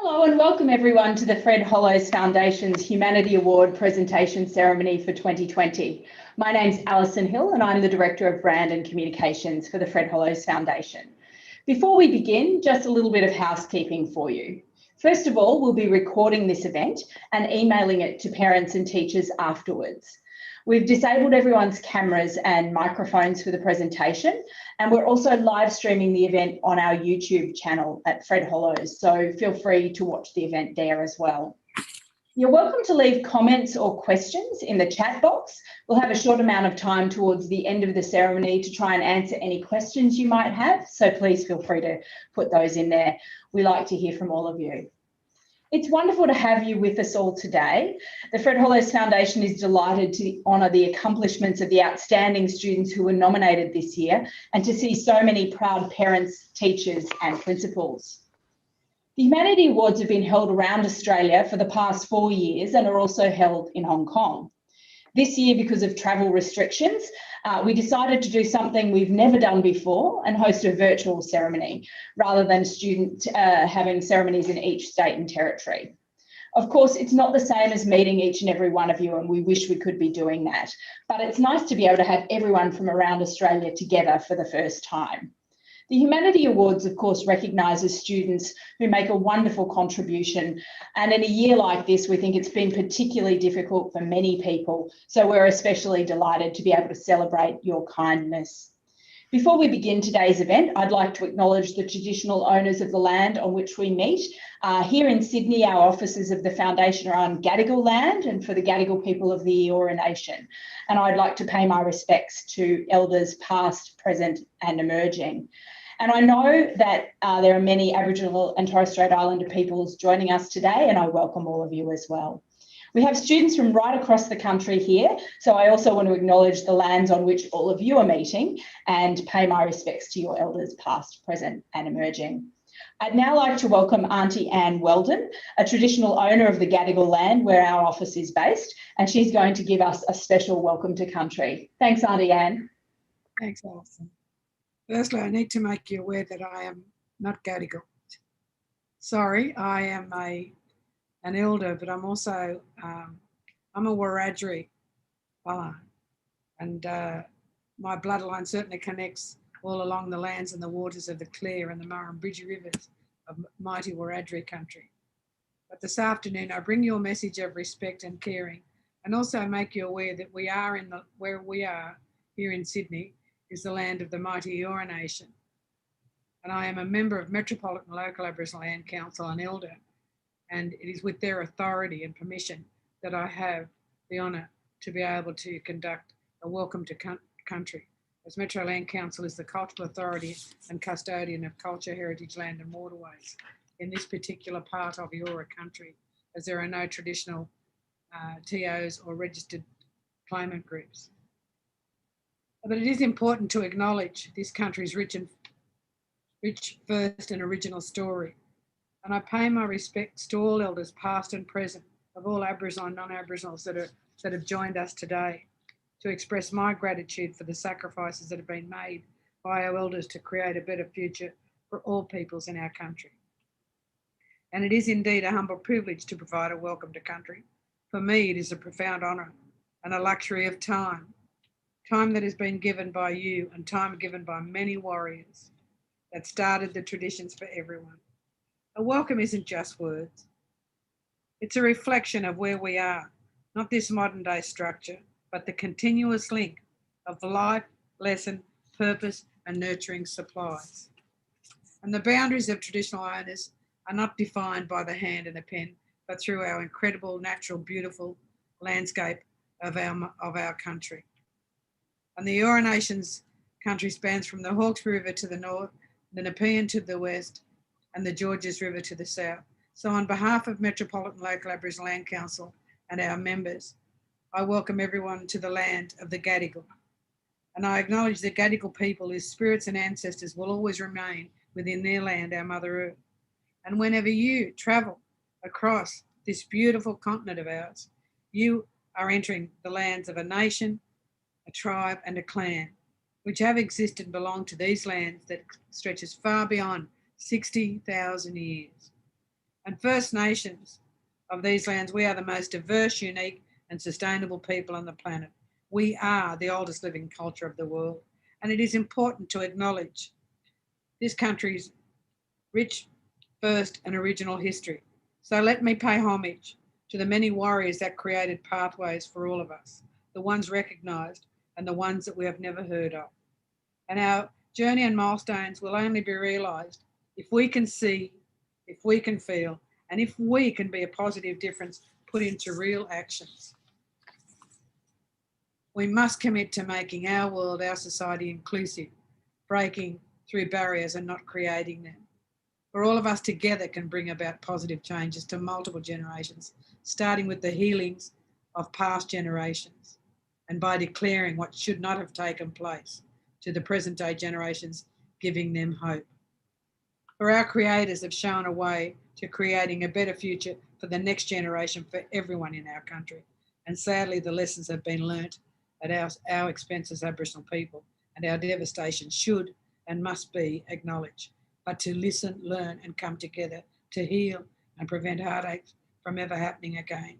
Hello and welcome everyone to the Fred Hollows Foundation's Humanity Award presentation ceremony for 2020. My name's Alison Hill and I'm the Director of Brand and Communications for the Fred Hollows Foundation. Before we begin, just a little bit of housekeeping for you. First of all, we'll be recording this event and emailing it to parents and teachers afterwards. We've disabled everyone's cameras and microphones for the presentation, and we're also live streaming the event on our YouTube channel at Fred Hollows, so feel free to watch the event there as well. You're welcome to leave comments or questions in the chat box. We'll have a short amount of time towards the end of the ceremony to try and answer any questions you might have, so please feel free to put those in there. We like to hear from all of you. It's wonderful to have you with us all today. The Fred Hollows Foundation is delighted to honour the accomplishments of the outstanding students who were nominated this year and to see so many proud parents, teachers and principals. The Humanity Awards have been held around Australia for the past 4 years and are also held in Hong Kong. This year, because of travel restrictions, we decided to do something we've never done before and host a virtual ceremony rather than students having ceremonies in each state and territory. Of course, it's not the same as meeting each and every one of you, and we wish we could be doing that, but it's nice to be able to have everyone from around Australia together for the first time. The Humanity Awards, of course, recognises students who make a wonderful contribution. And in a year like this, we think it's been particularly difficult for many people. So we're especially delighted to be able to celebrate your kindness. Before we begin today's event, I'd like to acknowledge the traditional owners of the land on which we meet. Here in Sydney, our offices of the Foundation are on Gadigal land and for the Gadigal people of the Eora Nation. And I'd like to pay my respects to elders past, present and emerging. And I know that there are many Aboriginal and Torres Strait Islander peoples joining us today, and I welcome all of you as well. We have students from right across the country here, so I also want to acknowledge the lands on which all of you are meeting and pay my respects to your elders past, present and emerging. I'd now like to welcome Auntie Anne Weldon, a traditional owner of the Gadigal land where our office is based, and she's going to give us a special welcome to country. Thanks, Auntie Anne. Thanks, Alison. Firstly, I need to make you aware that I am not Gadigal. Sorry, I am an elder, but I'm also I'm a Wiradjuri fellow, and my bloodline certainly connects all along the lands and the waters of the Clare and the Murrumbidgee rivers of mighty Wiradjuri country. But this afternoon, I bring you a message of respect and caring, and also make you aware that we are where we are here in Sydney is the land of the mighty Eora Nation. And I am a member of Metropolitan Local Aboriginal Land Council and Elder, and it is with their authority and permission that I have the honour to be able to conduct a welcome to country, as Metro Land Council is the cultural authority and custodian of culture, heritage, land and waterways in this particular part of Eora country, as there are no traditional TOs or registered claimant groups. But it is important to acknowledge this country's rich first and original story. And I pay my respects to all elders past and present of all Aboriginal and non-Aboriginals that have joined us today, to express my gratitude for the sacrifices that have been made by our elders to create a better future for all peoples in our country. And it is indeed a humble privilege to provide a welcome to country. For me, it is a profound honour and a luxury of time that has been given by you and time given by many warriors that started the traditions for everyone. A welcome isn't just words. It's a reflection of where we are, not this modern day structure, but the continuous link of life, lesson, purpose and nurturing supplies. And the boundaries of traditional owners are not defined by the hand and the pen, but through our incredible, natural, beautiful landscape of our country. And the Eora Nation's country spans from the Hawkesbury River to the north, the Nepean to the west, and the Georges River to the south. So on behalf of Metropolitan Local Aboriginal Land Council and our members, I welcome everyone to the land of the Gadigal. And I acknowledge the Gadigal people, whose spirits and ancestors will always remain within their land, our Mother Earth. And whenever you travel across this beautiful continent of ours, you are entering the lands of a nation, a tribe and a clan, which have existed and belong to these lands that stretches far beyond 60,000 years. And First Nations of these lands, we are the most diverse, unique and sustainable people on the planet. We are the oldest living culture of the world, and it is important to acknowledge this country's rich, first and original history. So let me pay homage to the many warriors that created pathways for all of us, the ones recognised and the ones that we have never heard of. And our journey and milestones will only be realised if we can see, if we can feel, and if we can be a positive difference put into real actions. We must commit to making our world, our society inclusive, breaking through barriers and not creating them. For all of us together can bring about positive changes to multiple generations, starting with the healings of past generations and by declaring what should not have taken place to the present day generations, giving them hope. For our creators have shown a way to creating a better future for the next generation for everyone in our country. And sadly, the lessons have been learnt at our expense as Aboriginal people, and our devastation should and must be acknowledged. But to listen, learn and come together to heal and prevent heartache from ever happening again.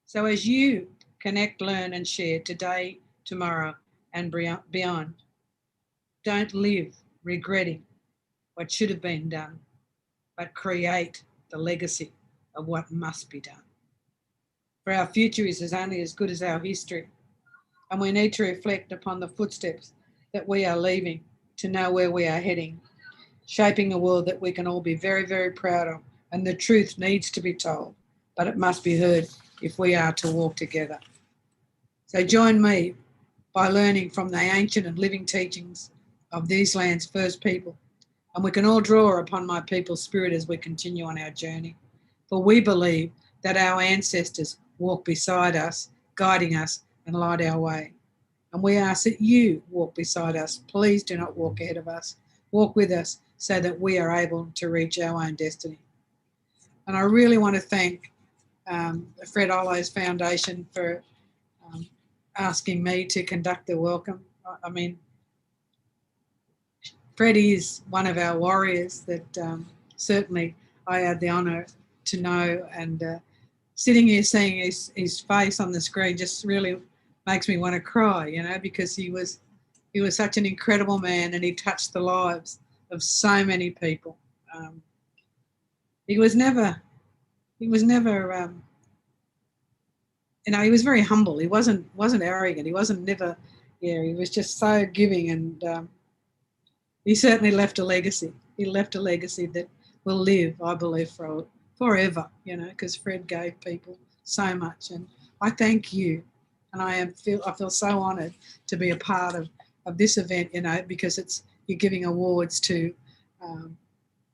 So as you connect, learn and share today, tomorrow and beyond, don't live regretting what should have been done, but create the legacy of what must be done. For our future is only as good as our history, and we need to reflect upon the footsteps that we are leaving to know where we are heading, shaping a world that we can all be very, very proud of. And the truth needs to be told, but it must be heard if we are to walk together. So join me by learning from the ancient and living teachings of these lands' first people, and we can all draw upon my people's spirit as we continue on our journey. For we believe that our ancestors walk beside us, guiding us and light our way. And we ask that you walk beside us. Please do not walk ahead of us. Walk with us so that we are able to reach our own destiny. And I really want to thank the Fred Hollows Foundation for asking me to conduct the welcome. I mean, Fred is one of our warriors that certainly I had the honour to know, and sitting here seeing his face on the screen just really makes me want to cry, you know, because he was such an incredible man and he touched the lives of so many people. He was never, you know, he was very humble. He wasn't arrogant. He wasn't never, yeah, he was just so giving, and he certainly left a legacy. He left a legacy that will live, I believe, forever, you know, because Fred gave people so much. And I thank you. And I feel so honoured to be a part of this event, you know, because you're giving awards to,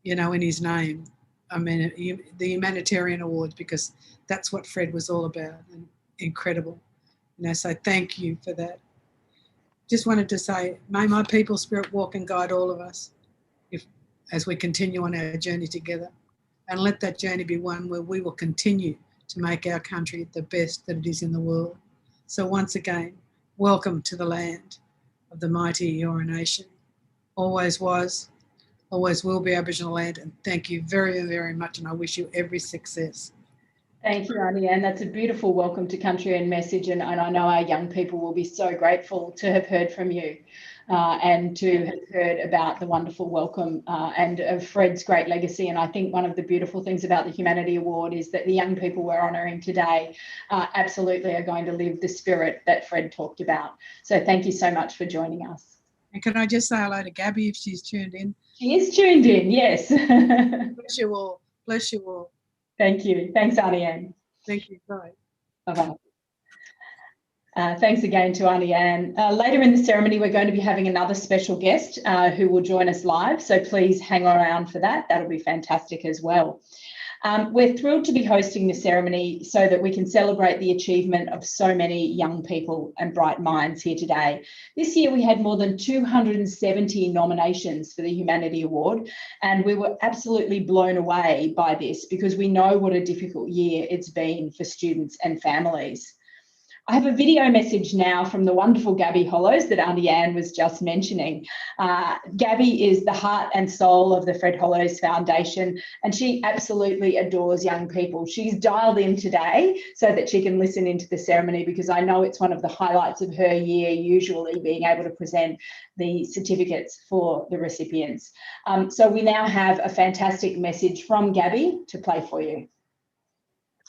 you know, in his name. I mean, the humanitarian awards, because that's what Fred was all about, and incredible. You know, so thank you for that. Just wanted to say, may my people's spirit walk and guide all of us as we continue on our journey together, and let that journey be one where we will continue to make our country the best that it is in the world. So once again, welcome to the land of the mighty Eora Nation. Always was, always will be Aboriginal land, and thank you very, very much, and I wish you every success. Thank you, Auntie Anne. That's a beautiful welcome to country and message, and I know our young people will be so grateful to have heard from you and to have heard about the wonderful welcome and of Fred's great legacy. And I think one of the beautiful things about the Humanity Award is that the young people we're honouring today absolutely are going to live the spirit that Fred talked about. So thank you so much for joining us. And can I just say hello to Gabby if she's tuned in? She is tuned in, yes. Bless you all. Bless you all. Thank you. Thanks, Auntie Anne. Thank you. Bye. Bye-bye. Thanks again to Auntie Anne. Later in the ceremony, we're going to be having another special guest who will join us live. So please hang around for that. That'll be fantastic as well. We're thrilled to be hosting the ceremony so that we can celebrate the achievement of so many young people and bright minds here today. This year we had more than 270 nominations for the Humanity Award, and we were absolutely blown away by this because we know what a difficult year it's been for students and families. I have a video message now from the wonderful Gabby Hollows that Auntie Anne was just mentioning. Gabby is the heart and soul of the Fred Hollows Foundation, and she absolutely adores young people. She's dialed in today so that she can listen into the ceremony, because I know it's one of the highlights of her year, usually being able to present the certificates for the recipients. So we now have a fantastic message from Gabby to play for you.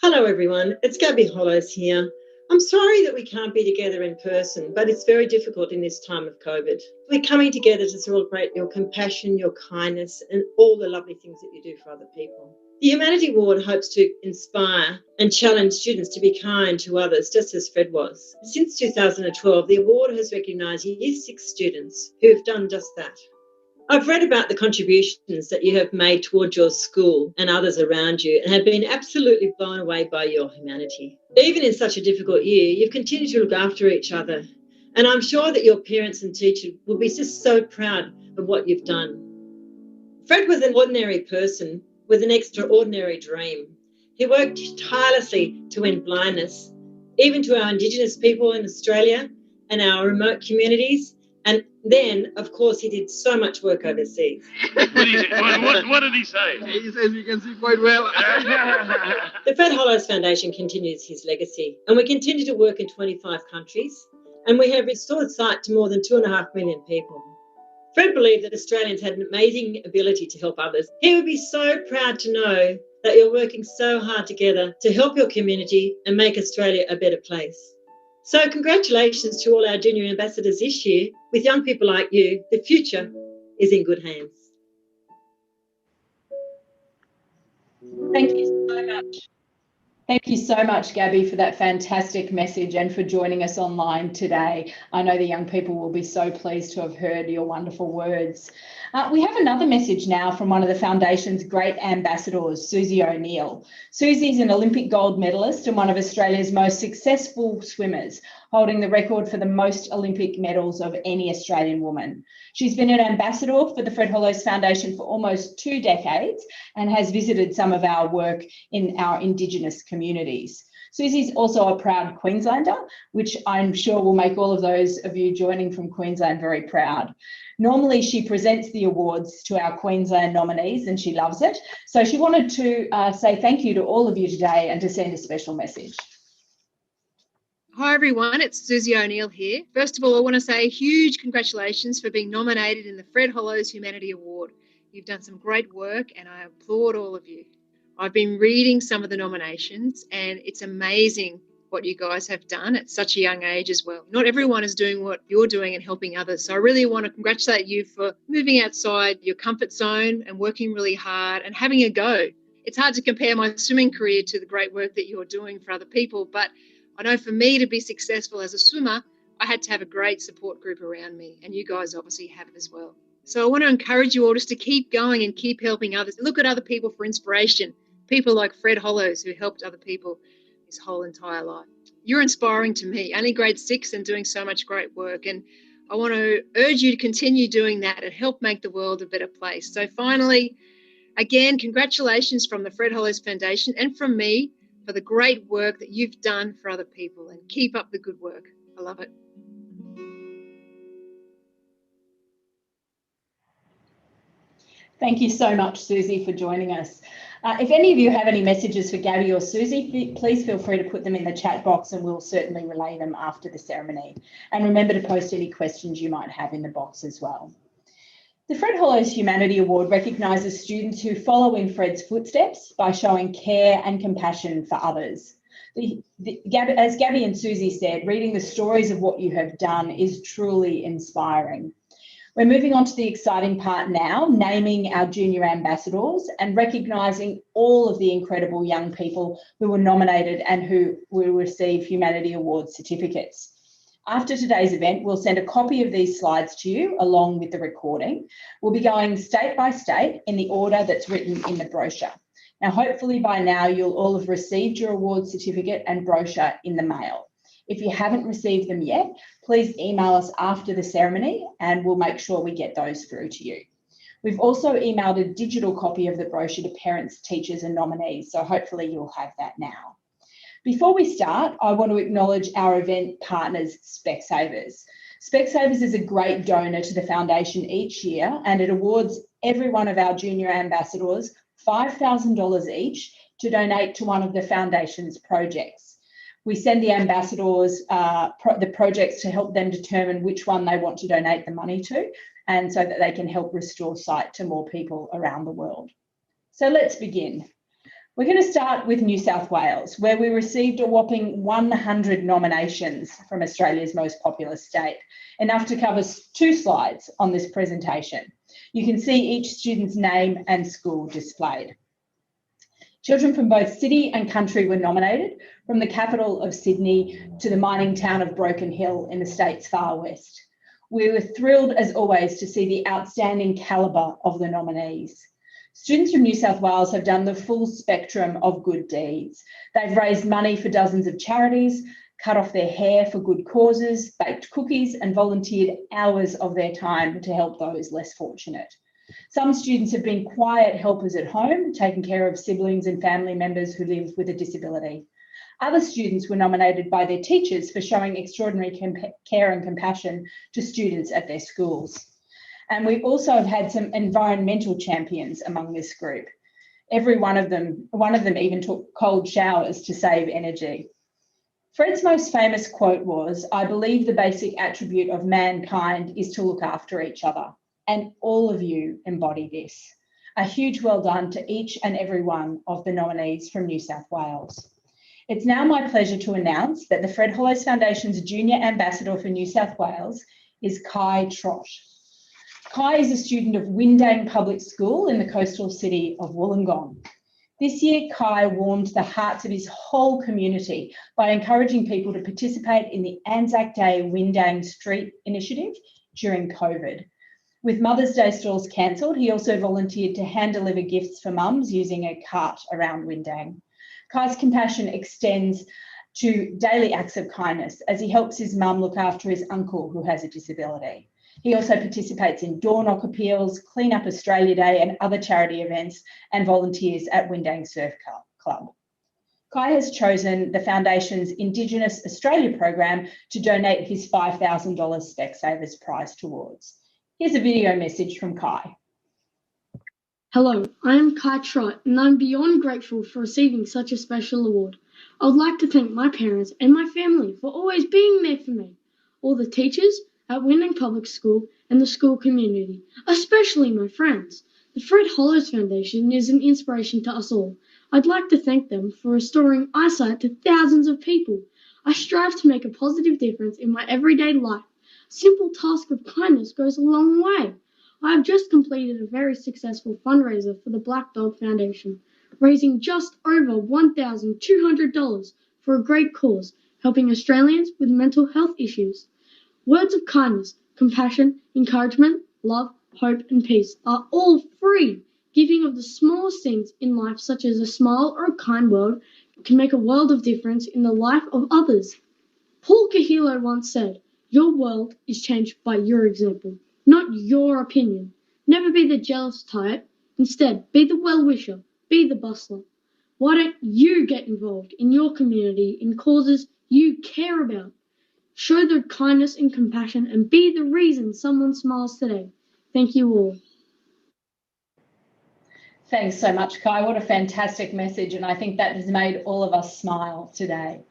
Hello everyone, it's Gabby Hollows here. I'm sorry that we can't be together in person, but it's very difficult in this time of COVID. We're coming together to celebrate your compassion, your kindness, and all the lovely things that you do for other people. The Humanity Award hopes to inspire and challenge students to be kind to others, just as Fred was. Since 2012, the award has recognised Year 6 students who have done just that. I've read about the contributions that you have made towards your school and others around you, and have been absolutely blown away by your humanity. Even in such a difficult year, you've continued to look after each other, and I'm sure that your parents and teachers will be just so proud of what you've done. Fred was an ordinary person with an extraordinary dream. He worked tirelessly to end blindness, even to our Indigenous people in Australia and our remote communities. And then, of course, he did so much work overseas. What did he say? He says you can see quite well. The Fred Hollows Foundation continues his legacy, and we continue to work in 25 countries, and we have restored sight to more than 2.5 million people. Fred believed that Australians had an amazing ability to help others. He would be so proud to know that you're working so hard together to help your community and make Australia a better place. So congratulations to all our junior ambassadors this year. With young people like you, the future is in good hands. Thank you so much. Thank you so much, Gabby, for that fantastic message and for joining us online today. I know the young people will be so pleased to have heard your wonderful words. We have another message now from one of the Foundation's great ambassadors, Susie O'Neill. Susie's an Olympic gold medalist and one of Australia's most successful swimmers, holding the record for the most Olympic medals of any Australian woman. She's been an ambassador for the Fred Hollows Foundation for almost 2 decades and has visited some of our work in our Indigenous communities. Susie's also a proud Queenslander, which I'm sure will make all of those of you joining from Queensland very proud. Normally, she presents the awards to our Queensland nominees and she loves it. So she wanted to say thank you to all of you today and to send a special message. Hi everyone, it's Susie O'Neill here. First of all, I want to say a huge congratulations for being nominated in the Fred Hollows Humanity Award. You've done some great work and I applaud all of you. I've been reading some of the nominations and it's amazing what you guys have done at such a young age as well. Not everyone is doing what you're doing and helping others. So I really want to congratulate you for moving outside your comfort zone and working really hard and having a go. It's hard to compare my swimming career to the great work that you're doing for other people, but I know for me to be successful as a swimmer, I had to have a great support group around me, and you guys obviously have it as well. So I want to encourage you all just to keep going and keep helping others. Look at other people for inspiration, people like Fred Hollows who helped other people his whole entire life. You're inspiring to me, only grade 6 and doing so much great work, and I want to urge you to continue doing that and help make the world a better place. So finally, again, congratulations from the Fred Hollows Foundation and from me for the great work that you've done for other people, and keep up the good work. I love it. Thank you so much, Susie, for joining us. If any of you have any messages for Gabby or Susie, please feel free to put them in the chat box and we'll certainly relay them after the ceremony. And remember to post any questions you might have in the box as well. The Fred Hollows Humanity Award recognises students who follow in Fred's footsteps by showing care and compassion for others. As Gabby and Susie said, reading the stories of what you have done is truly inspiring. We're moving on to the exciting part now, naming our junior ambassadors and recognising all of the incredible young people who were nominated and who will receive Humanity Award certificates. After today's event, we'll send a copy of these slides to you along with the recording. We'll be going state by state in the order that's written in the brochure. Now, hopefully by now you'll all have received your award certificate and brochure in the mail. If you haven't received them yet, please email us after the ceremony and we'll make sure we get those through to you. We've also emailed a digital copy of the brochure to parents, teachers and nominees, so hopefully you'll have that now. Before we start, I want to acknowledge our event partners, Specsavers. Specsavers is a great donor to the foundation each year, and it awards every one of our junior ambassadors $5,000 each to donate to one of the foundation's projects. We send the ambassadors the projects to help them determine which one they want to donate the money to, and so that they can help restore sight to more people around the world. So let's begin. We're going to start with New South Wales, where we received a whopping 100 nominations from Australia's most populous state, enough to cover 2 slides on this presentation. You can see each student's name and school displayed. Children from both city and country were nominated, from the capital of Sydney to the mining town of Broken Hill in the state's far west. We were thrilled, as always, to see the outstanding calibre of the nominees. Students from New South Wales have done the full spectrum of good deeds. They've raised money for dozens of charities, cut off their hair for good causes, baked cookies, and volunteered hours of their time to help those less fortunate. Some students have been quiet helpers at home, taking care of siblings and family members who live with a disability. Other students were nominated by their teachers for showing extraordinary care and compassion to students at their schools. And we also have had some environmental champions among this group. One of them even took cold showers to save energy. Fred's most famous quote was, "I believe the basic attribute of mankind is to look after each other." And all of you embody this. A huge well done to each and every one of the nominees from New South Wales. It's now my pleasure to announce that the Fred Hollows Foundation's Junior Ambassador for New South Wales is Kai Trott. Kai is a student of Windang Public School in the coastal city of Wollongong. This year, Kai warmed the hearts of his whole community by encouraging people to participate in the Anzac Day Windang Street Initiative during COVID. With Mother's Day stalls cancelled, he also volunteered to hand-deliver gifts for mums using a cart around Windang. Kai's compassion extends to daily acts of kindness as he helps his mum look after his uncle who has a disability. He also participates in door knock appeals, Clean Up Australia Day and other charity events, and volunteers at Windang Surf Club. Kai has chosen the Foundation's Indigenous Australia program to donate his $5,000 Specsavers prize towards. Here's a video message from Kai. Hello, I am Kai Trott, and I'm beyond grateful for receiving such a special award. I would like to thank my parents and my family for always being there for me, all the teachers at Windang Public School and the school community, especially my friends. The Fred Hollows Foundation is an inspiration to us all. I'd like to thank them for restoring eyesight to thousands of people. I strive to make a positive difference in my everyday life. A simple task of kindness goes a long way. I have just completed a very successful fundraiser for the Black Dog Foundation, raising just over $1,200 for a great cause, helping Australians with mental health issues. Words of kindness, compassion, encouragement, love, hope, and peace are all free. Giving of the smallest things in life, such as a smile or a kind word, can make a world of difference in the life of others. Paul Kahilo once said, "Your world is changed by your example, not your opinion." Never be the jealous type. Instead, be the well-wisher, be the bustler. Why don't you get involved in your community in causes you care about? Show the kindness and compassion and be the reason someone smiles today. Thank you all. Thanks so much, Kai. What a fantastic message, and I think that has made all of us smile today.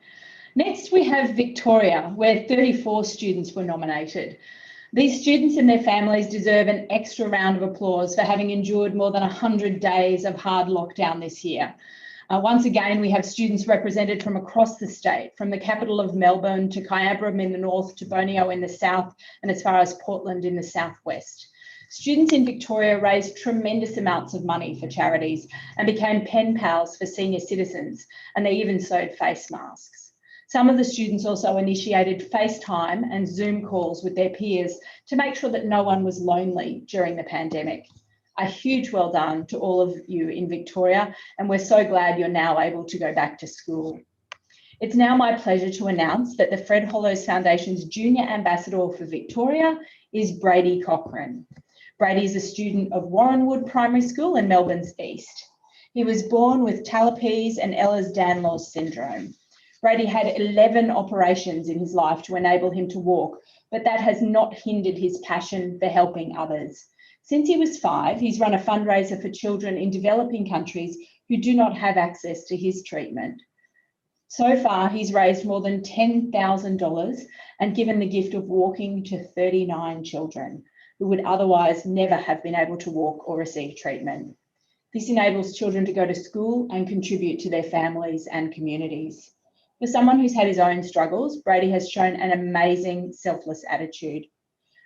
Next, we have Victoria, where 34 students were nominated. These students and their families deserve an extra round of applause for having endured more than 100 days of hard lockdown this year. Once again, we have students represented from across the state, from the capital of Melbourne to Kyabram in the north to Borneo in the south, and as far as Portland in the southwest. Students in Victoria raised tremendous amounts of money for charities and became pen pals for senior citizens, and they even sewed face masks. Some of the students also initiated FaceTime and Zoom calls with their peers to make sure that no one was lonely during the pandemic. A huge well done to all of you in Victoria, and we're so glad you're now able to go back to school. It's now my pleasure to announce that the Fred Hollows Foundation's Junior Ambassador for Victoria is Brady Cochran. Brady is a student of Warrenwood Primary School in Melbourne's east. He was born with Talipes and Ehlers-Danlos syndrome. Brady had 11 operations in his life to enable him to walk, but that has not hindered his passion for helping others. Since he was 5, he's run a fundraiser for children in developing countries who do not have access to his treatment. So far, he's raised more than $10,000 and given the gift of walking to 39 children who would otherwise never have been able to walk or receive treatment. This enables children to go to school and contribute to their families and communities. For someone who's had his own struggles, Brady has shown an amazing selfless attitude.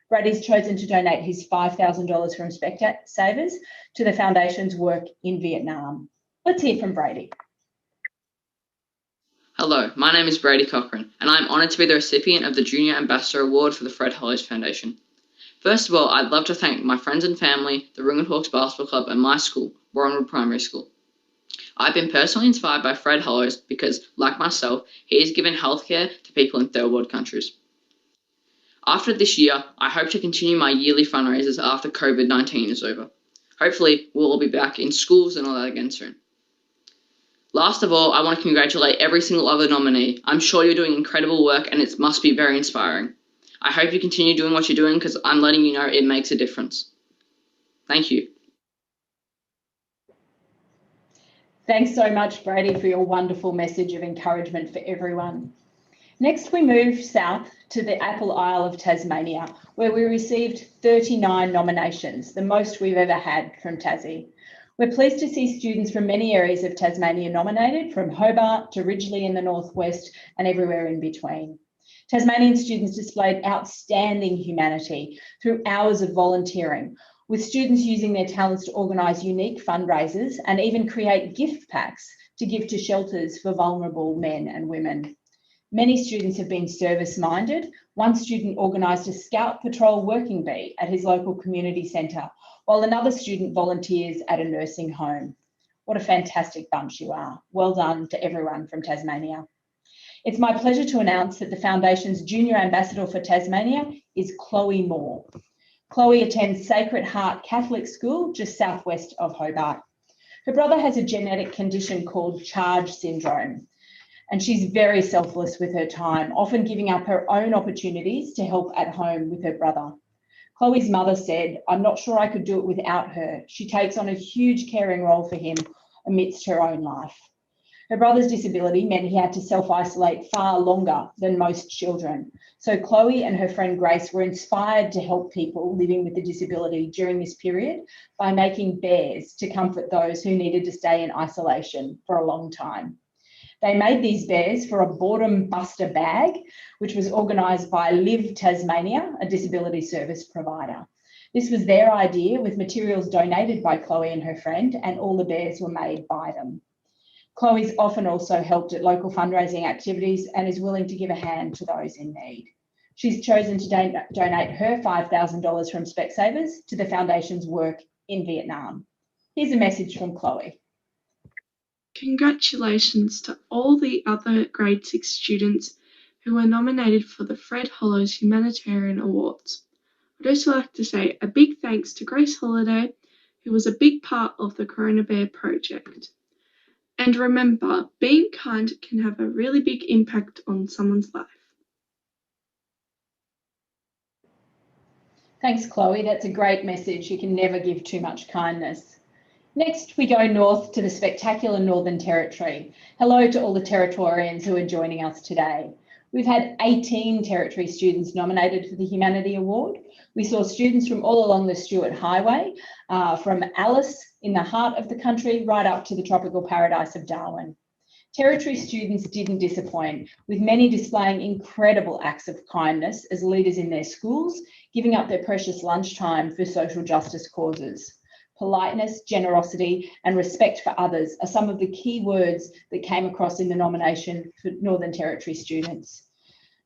Brady's chosen to donate his $5,000 from Specsavers to the foundation's work in Vietnam. Let's hear from Brady. Hello, my name is Brady Cochran, and I'm honoured to be the recipient of the Junior Ambassador Award for the Fred Hollows Foundation. First of all, I'd love to thank my friends and family, the Ringwood Hawks Basketball Club, and my school, Warrenwood Primary School. I've been personally inspired by Fred Hollows because, like myself, he has given healthcare to people in third world countries. After this year, I hope to continue my yearly fundraisers after COVID-19 is over. Hopefully, we'll all be back in schools and all that again soon. Last of all, I want to congratulate every single other nominee. I'm sure you're doing incredible work and it must be very inspiring. I hope you continue doing what you're doing because I'm letting you know it makes a difference. Thank you. Thanks so much, Brady, for your wonderful message of encouragement for everyone. Next, we move south to the Apple Isle of Tasmania, where we received 39 nominations, the most we've ever had from Tassie. We're pleased to see students from many areas of Tasmania nominated, from Hobart to Ridgely in the northwest and everywhere in between. Tasmanian students displayed outstanding humanity through hours of volunteering, with students using their talents to organise unique fundraisers and even create gift packs to give to shelters for vulnerable men and women. Many students have been service-minded. One student organised a Scout Patrol working bee at his local community centre, while another student volunteers at a nursing home. What a fantastic bunch you are. Well done to everyone from Tasmania. It's my pleasure to announce that the Foundation's Junior Ambassador for Tasmania is Chloe Moore. Chloe attends Sacred Heart Catholic School just southwest of Hobart. Her brother has a genetic condition called CHARGE syndrome, and she's very selfless with her time, often giving up her own opportunities to help at home with her brother. Chloe's mother said, "I'm not sure I could do it without her. She takes on a huge caring role for him amidst her own life." Her brother's disability meant he had to self-isolate far longer than most children. So Chloe and her friend Grace were inspired to help people living with a disability during this period by making bears to comfort those who needed to stay in isolation for a long time. They made these bears for a boredom buster bag, which was organised by Live Tasmania, a disability service provider. This was their idea, with materials donated by Chloe and her friend, and all the bears were made by them. Chloe's often also helped at local fundraising activities and is willing to give a hand to those in need. She's chosen to donate her $5,000 from Specsavers to the Foundation's work in Vietnam. Here's a message from Chloe. Congratulations to all the other grade 6 students who were nominated for the Fred Hollows Humanitarian Awards. I'd also like to say a big thanks to Grace Holiday, who was a big part of the Corona Bear project. And remember, being kind can have a really big impact on someone's life. Thanks, Chloe. That's a great message. You can never give too much kindness. Next, we go north to the spectacular Northern Territory. Hello to all the Territorians who are joining us today. We've had 18 Territory students nominated for the Humanity Award. We saw students from all along the Stuart Highway, from Alice in the heart of the country, right up to the tropical paradise of Darwin. Territory students didn't disappoint, with many displaying incredible acts of kindness as leaders in their schools, giving up their precious lunchtime for social justice causes. Politeness, generosity, and respect for others are some of the key words that came across in the nomination for Northern Territory students.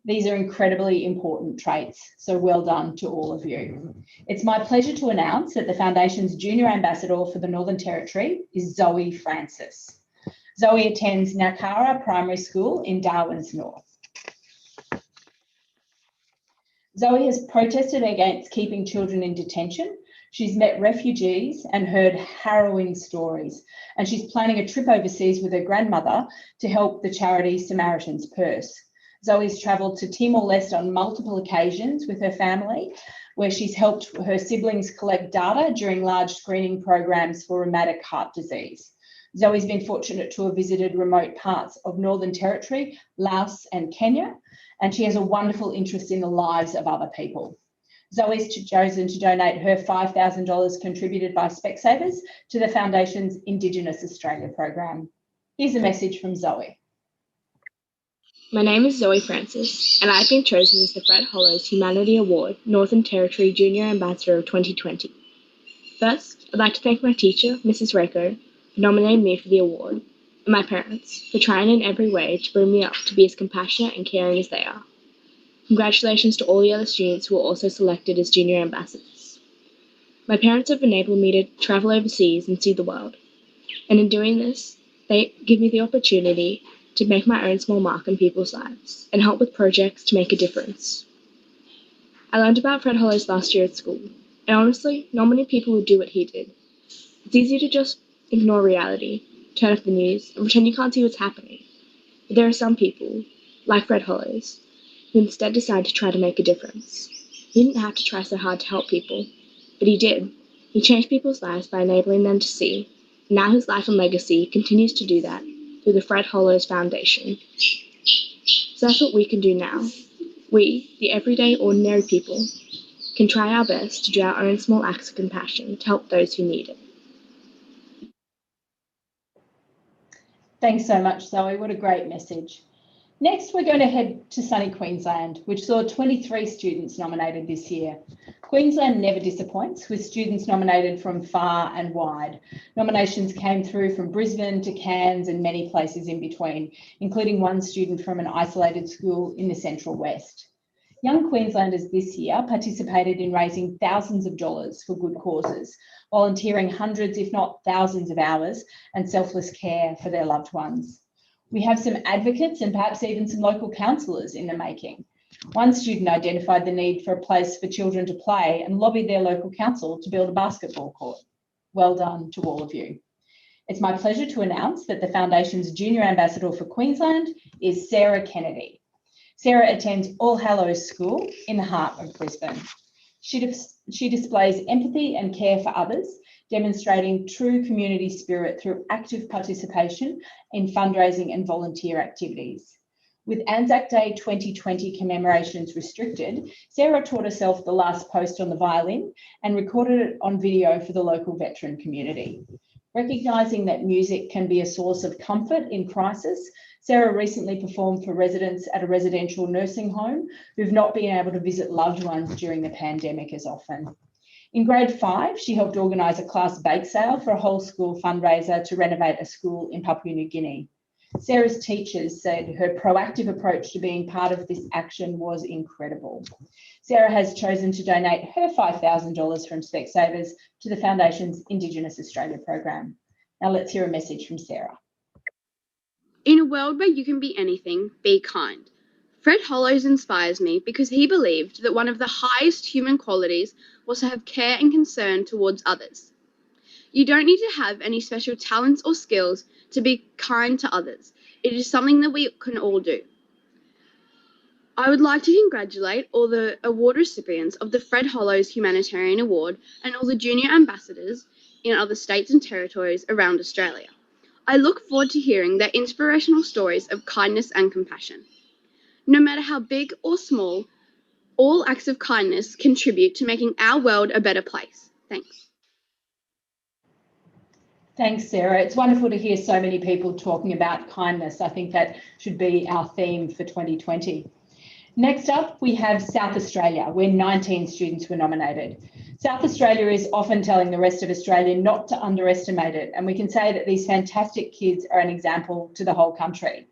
These are incredibly important traits, so well done to all of you. It's my pleasure to announce that the Foundation's Junior Ambassador for the Northern Territory is Zoe Francis. Zoe attends Nakara Primary School in Darwin's North. Zoe has protested against keeping children in detention, She's met refugees and heard harrowing stories, and she's planning a trip overseas with her grandmother to help the charity Samaritan's Purse. Zoe's travelled to Timor-Leste on multiple occasions with her family, where she's helped her siblings collect data during large screening programs for rheumatic heart disease. Zoe's been fortunate to have visited remote parts of Northern Territory, Laos and Kenya, and she has a wonderful interest in the lives of other people. Zoe's chosen to donate her $5,000 contributed by Specsavers to the Foundation's Indigenous Australia program. Here's a message from Zoe. My name is Zoe Francis, and I've been chosen as the Fred Hollows Humanity Award Northern Territory Junior Ambassador of 2020. First, I'd like to thank my teacher, Mrs. Rako, for nominating me for the award, and my parents for trying in every way to bring me up to be as compassionate and caring as they are. Congratulations to all the other students who were also selected as junior ambassadors. My parents have enabled me to travel overseas and see the world, and in doing this, they give me the opportunity to make my own small mark in people's lives and help with projects to make a difference. I learned about Fred Hollows last year at school, and honestly, not many people would do what he did. It's easy to just ignore reality, turn off the news, and pretend you can't see what's happening. But there are some people, like Fred Hollows, who instead decide to try to make a difference. He didn't have to try so hard to help people, but he did. He changed people's lives by enabling them to see, and now his life and legacy continues to do that through the Fred Hollows Foundation. So that's what we can do now. We, the everyday ordinary people, can try our best to do our own small acts of compassion to help those who need it. Thanks so much, Zoe. What a great message. Next, we're going to head to sunny Queensland, which saw 23 students nominated this year. Queensland never disappoints, with students nominated from far and wide. Nominations came through from Brisbane to Cairns and many places in between, including one student from an isolated school in the Central West. Young Queenslanders this year participated in raising thousands of dollars for good causes, volunteering hundreds, if not thousands of hours and selfless care for their loved ones. We have some advocates and perhaps even some local councillors in the making. One student identified the need for a place for children to play and lobbied their local council to build a basketball court. Well done to all of you. It's my pleasure to announce that the Foundation's Junior Ambassador for Queensland is Sarah Kennedy. Sarah attends All Hallows School in the heart of Brisbane. She displays empathy and care for others, demonstrating true community spirit through active participation in fundraising and volunteer activities. With Anzac Day 2020 commemorations restricted, Sarah taught herself the last post on the violin and recorded it on video for the local veteran community. Recognising that music can be a source of comfort in crisis, Sarah recently performed for residents at a residential nursing home who've not been able to visit loved ones during the pandemic as often. In grade 5, she helped organise a class bake sale for a whole school fundraiser to renovate a school in Papua New Guinea. Sarah's teachers said her proactive approach to being part of this action was incredible. Sarah has chosen to donate her $5,000 from Specsavers to the Foundation's Indigenous Australia program. Now let's hear a message from Sarah. In a world where you can be anything, be kind. Fred Hollows inspires me because he believed that one of the highest human qualities was to have care and concern towards others. You don't need to have any special talents or skills to be kind to others. It is something that we can all do. I would like to congratulate all the award recipients of the Fred Hollows Humanitarian Award and all the junior ambassadors in other states and territories around Australia. I look forward to hearing their inspirational stories of kindness and compassion. No matter how big or small, all acts of kindness contribute to making our world a better place. Thanks. Thanks, Sarah. It's wonderful to hear so many people talking about kindness. I think that should be our theme for 2020. Next up, we have South Australia, where 19 students were nominated. South Australia is often telling the rest of Australia not to underestimate it, and we can say that these fantastic kids are an example to the whole country.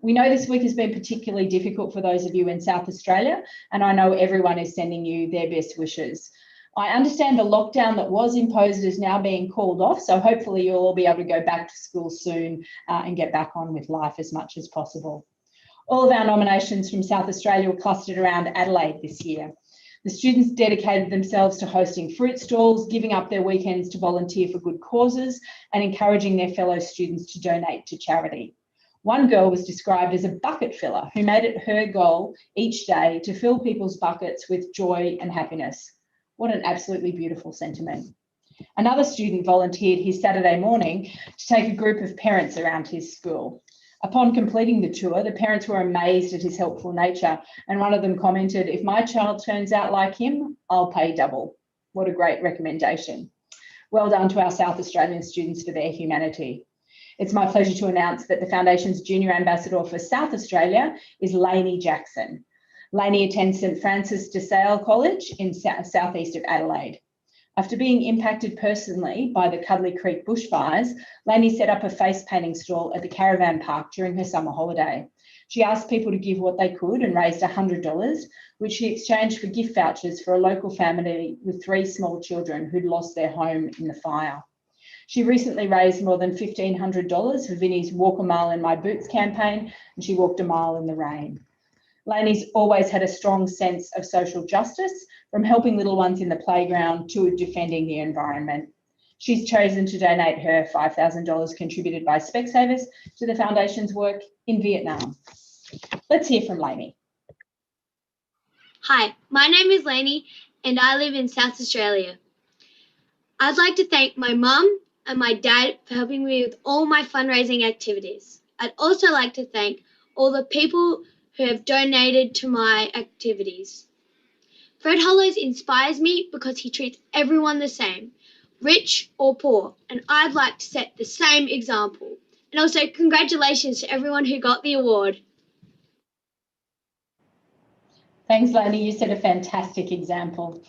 We know this week has been particularly difficult for those of you in South Australia, and I know everyone is sending you their best wishes. I understand the lockdown that was imposed is now being called off, so hopefully you'll all be able to go back to school soon and get back on with life as much as possible. All of our nominations from South Australia were clustered around Adelaide this year. The students dedicated themselves to hosting fruit stalls, giving up their weekends to volunteer for good causes, and encouraging their fellow students to donate to charity. One girl was described as a bucket filler who made it her goal each day to fill people's buckets with joy and happiness. What an absolutely beautiful sentiment. Another student volunteered his Saturday morning to take a group of parents around his school. Upon completing the tour, the parents were amazed at his helpful nature, and one of them commented, "If my child turns out like him, I'll pay double." What a great recommendation. Well done to our South Australian students for their humanity. It's my pleasure to announce that the Foundation's Junior Ambassador for South Australia is Lainey Jackson. Lainey attends St Francis de Sales College in southeast of Adelaide. After being impacted personally by the Cuddly Creek bushfires, Lainey set up a face painting stall at the caravan park during her summer holiday. She asked people to give what they could and raised $100, which she exchanged for gift vouchers for a local family with 3 small children who'd lost their home in the fire. She recently raised more than $1,500 for Vinnie's Walk a Mile in My Boots campaign, and she walked a mile in the rain. Lainey's always had a strong sense of social justice, from helping little ones in the playground to defending the environment. She's chosen to donate her $5,000 contributed by Specsavers to the Foundation's work in Vietnam. Let's hear from Lainey. Hi, my name is Lainey and I live in South Australia. I'd like to thank my mum and my dad for helping me with all my fundraising activities. I'd also like to thank all the people who have donated to my activities. Fred Hollows inspires me because he treats everyone the same, rich or poor, and I'd like to set the same example. And also congratulations to everyone who got the award. Thanks, Lainey. You set a fantastic example.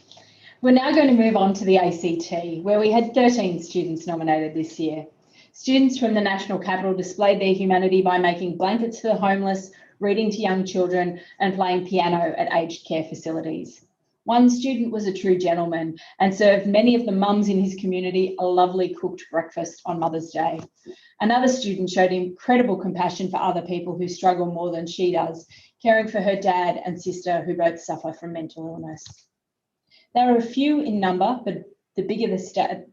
We're now going to move on to the ACT, where we had 13 students nominated this year. Students from the National Capital displayed their humanity by making blankets for the homeless, reading to young children, and playing piano at aged care facilities. One student was a true gentleman and served many of the mums in his community a lovely cooked breakfast on Mother's Day. Another student showed incredible compassion for other people who struggle more than she does, caring for her dad and sister who both suffer from mental illness. There are a few in number, but the bigger states,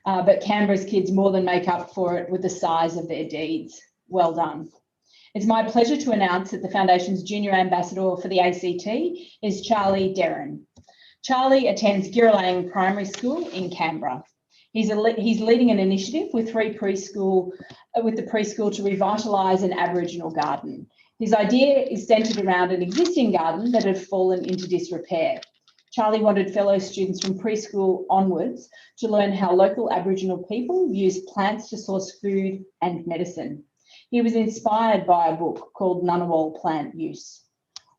but Canberra's kids more than make up for it with the size of their deeds. Well done. It's my pleasure to announce that the Foundation's Junior Ambassador for the ACT is Charlie Derren. Charlie attends Girralang Primary School in Canberra. He's leading an initiative with the preschool to revitalise an Aboriginal garden. His idea is centred around an existing garden that had fallen into disrepair. Charlie wanted fellow students from preschool onwards to learn how local Aboriginal people use plants to source food and medicine. He was inspired by a book called Ngunnawal Plant Use.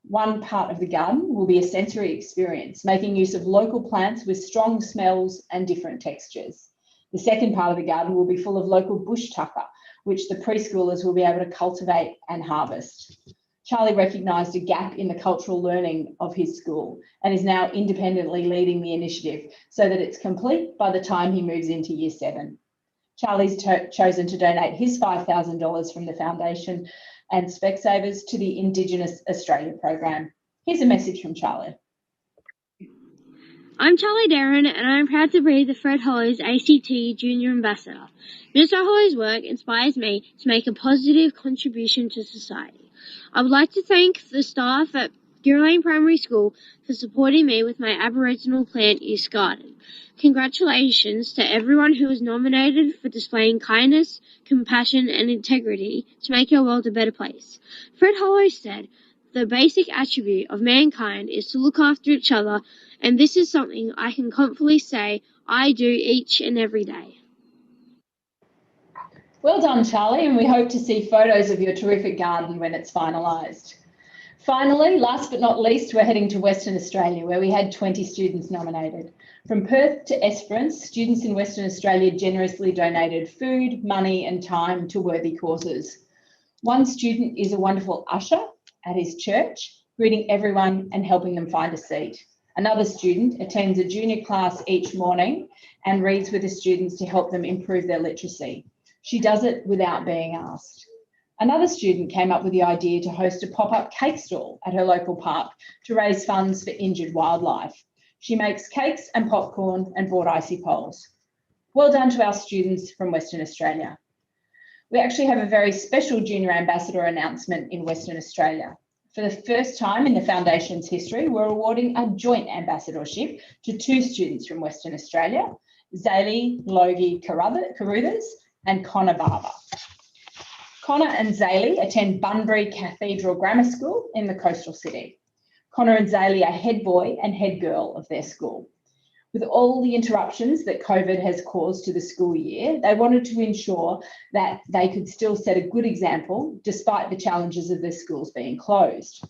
One part of the garden will be a sensory experience, making use of local plants with strong smells and different textures. The second part of the garden will be full of local bush tucker, which the preschoolers will be able to cultivate and harvest. Charlie recognised a gap in the cultural learning of his school and is now independently leading the initiative so that it's complete by the time he moves into Year 7. Charlie's chosen to donate his $5,000 from the Foundation and Specsavers to the Indigenous Australia program. Here's a message from Charlie. I'm Charlie Derren and I'm proud to be the Fred Hollows ACT Junior Ambassador. Mr. Hollows' work inspires me to make a positive contribution to society. I would like to thank the staff at Girralang Primary School for supporting me with my Aboriginal plant use garden. Congratulations to everyone who was nominated for displaying kindness, compassion and integrity to make our world a better place. Fred Hollows said, "The basic attribute of mankind is to look after each other, and this is something I can confidently say I do each and every day." Well done, Charlie, and we hope to see photos of your terrific garden when it's finalised. Finally, last but not least, we're heading to Western Australia, where we had 20 students nominated. From Perth to Esperance, students in Western Australia generously donated food, money and time to worthy causes. One student is a wonderful usher at his church, greeting everyone and helping them find a seat. Another student attends a junior class each morning and reads with the students to help them improve their literacy. She does it without being asked. Another student came up with the idea to host a pop-up cake stall at her local park to raise funds for injured wildlife. She makes cakes and popcorn and bought icy poles. Well done to our students from Western Australia. We actually have a very special Junior Ambassador announcement in Western Australia. For the first time in the Foundation's history, we're awarding a joint ambassadorship to 2 students from Western Australia, Zaylee Logie Carruthers and Connor Barber. Connor and Zaylee attend Bunbury Cathedral Grammar School in the coastal city. Connor and Zaylee are head boy and head girl of their school. With all the interruptions that COVID has caused to the school year, they wanted to ensure that they could still set a good example despite the challenges of their schools being closed.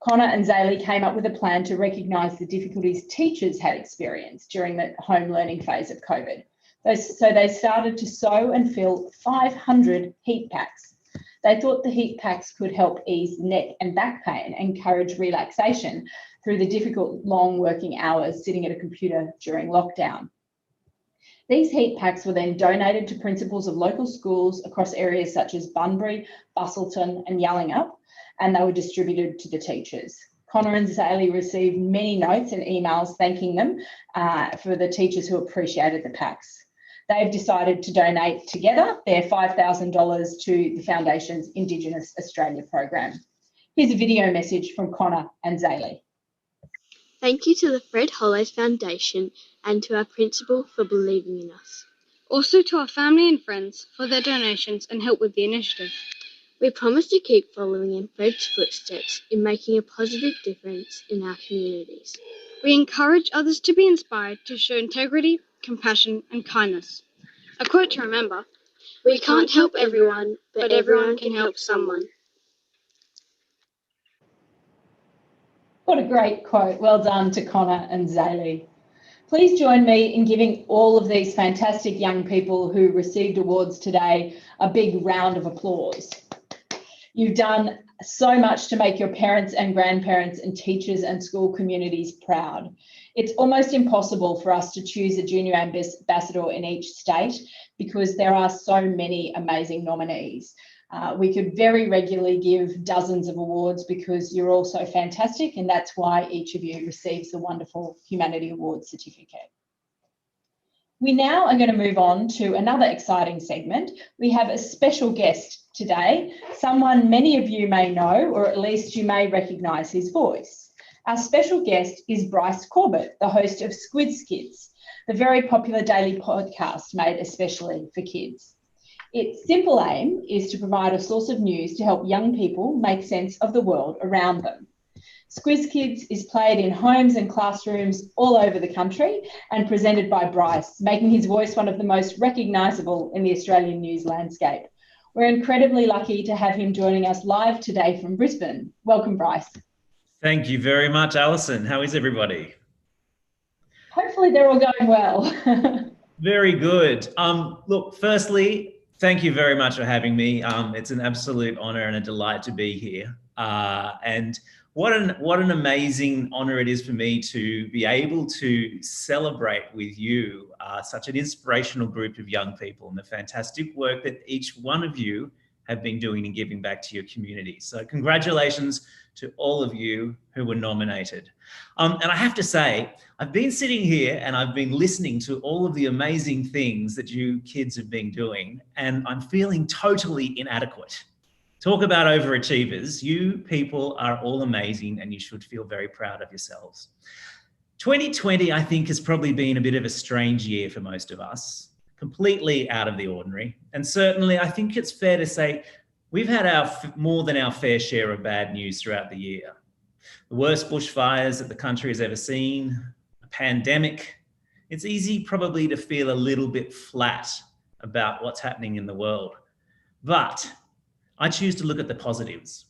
Connor and Zaylee came up with a plan to recognise the difficulties teachers had experienced during the home learning phase of COVID. So they started to sew and fill 500 heat packs. They thought the heat packs could help ease neck and back pain and encourage relaxation through the difficult long working hours sitting at a computer during lockdown. These heat packs were then donated to principals of local schools across areas such as Bunbury, Busselton and Yallingup, and they were distributed to the teachers. Connor and Zaylee received many notes and emails thanking them for the teachers who appreciated the packs. They've decided to donate together their $5,000 to the Foundation's Indigenous Australia program. Here's a video message from Connor and Zaylee. Thank you to the Fred Hollows Foundation and to our principal for believing in us. Also to our family and friends for their donations and help with the initiative. We promise to keep following in Fred's footsteps in making a positive difference in our communities. We encourage others to be inspired to show integrity, compassion and kindness. A quote to remember: we can't help everyone, but everyone can help someone. What a great quote. Well done to Connor and Zaylee. Please join me in giving all of these fantastic young people who received awards today a big round of applause. You've done so much to make your parents and grandparents and teachers and school communities proud. It's almost impossible for us to choose a junior ambassador in each state because there are so many amazing nominees. We could very regularly give dozens of awards because you're all so fantastic, and that's why each of you receives the wonderful Humanity Award certificate. We now are going to move on to another exciting segment. We have a special guest today, someone many of you may know, or at least you may recognise his voice. Our special guest is Bryce Corbett, the host of Squid Skids, the very popular daily podcast made especially for kids. Its simple aim is to provide a source of news to help young people make sense of the world around them. Squiz Kids is played in homes and classrooms all over the country and presented by Bryce, making his voice one of the most recognisable in the Australian news landscape. We're incredibly lucky to have him joining us live today from Brisbane. Welcome, Bryce. Thank you very much, Alison. How is everybody? Hopefully they're all going well. Very good. Look, firstly, thank you very much for having me. It's an absolute honour and a delight to be here. And what an amazing honour it is for me to be able to celebrate with you such an inspirational group of young people and the fantastic work that each one of you have been doing and giving back to your community. So congratulations to all of you who were nominated. And I have to say, I've been sitting here and I've been listening to all of the amazing things that you kids have been doing, and I'm feeling totally inadequate. Talk about overachievers. You people are all amazing and you should feel very proud of yourselves. 2020, I think, has probably been a bit of a strange year for most of us, completely out of the ordinary. And certainly, I think it's fair to say we've had more than our fair share of bad news throughout the year. The worst bushfires that the country has ever seen, a pandemic. It's easy probably to feel a little bit flat about what's happening in the world. But I choose to look at the positives.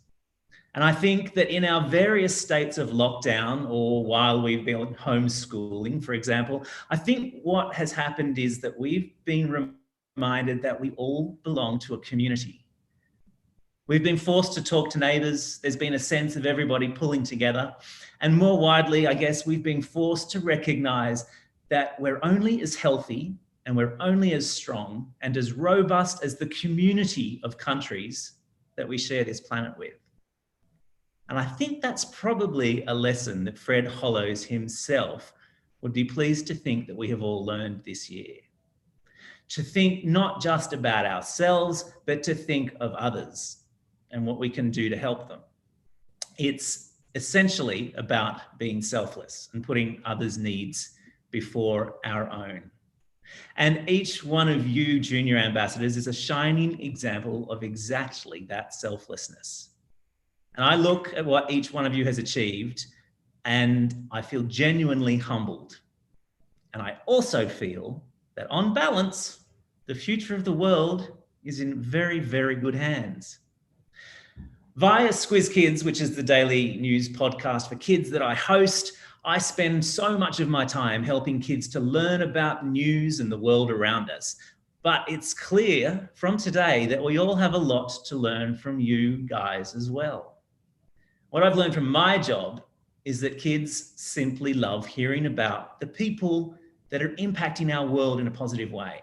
And I think that in our various states of lockdown, or while we've been homeschooling, for example, I think what has happened is that we've been reminded that we all belong to a community. We've been forced to talk to neighbours. There's been a sense of everybody pulling together. And more widely, I guess, we've been forced to recognise that we're only as healthy and we're only as strong and as robust as the community of countries that we share this planet with. And I think that's probably a lesson that Fred Hollows himself would be pleased to think that we have all learned this year. To think not just about ourselves, but to think of others and what we can do to help them. It's essentially about being selfless and putting others' needs before our own. And each one of you junior ambassadors is a shining example of exactly that selflessness. And I look at what each one of you has achieved and I feel genuinely humbled. And I also feel that on balance, the future of the world is in very, very good hands. Via Squiz Kids, which is the daily news podcast for kids that I host, I spend so much of my time helping kids to learn about news and the world around us. But it's clear from today that we all have a lot to learn from you guys as well. What I've learned from my job is that kids simply love hearing about the people that are impacting our world in a positive way.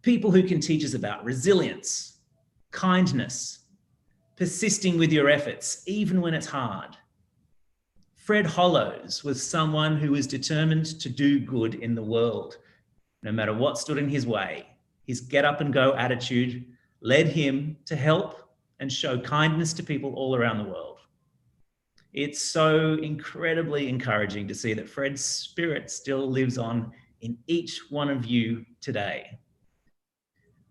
People who can teach us about resilience, kindness, persisting with your efforts, even when it's hard. Fred Hollows was someone who was determined to do good in the world, no matter what stood in his way. His get up and go attitude led him to help and show kindness to people all around the world. It's so incredibly encouraging to see that Fred's spirit still lives on in each one of you today.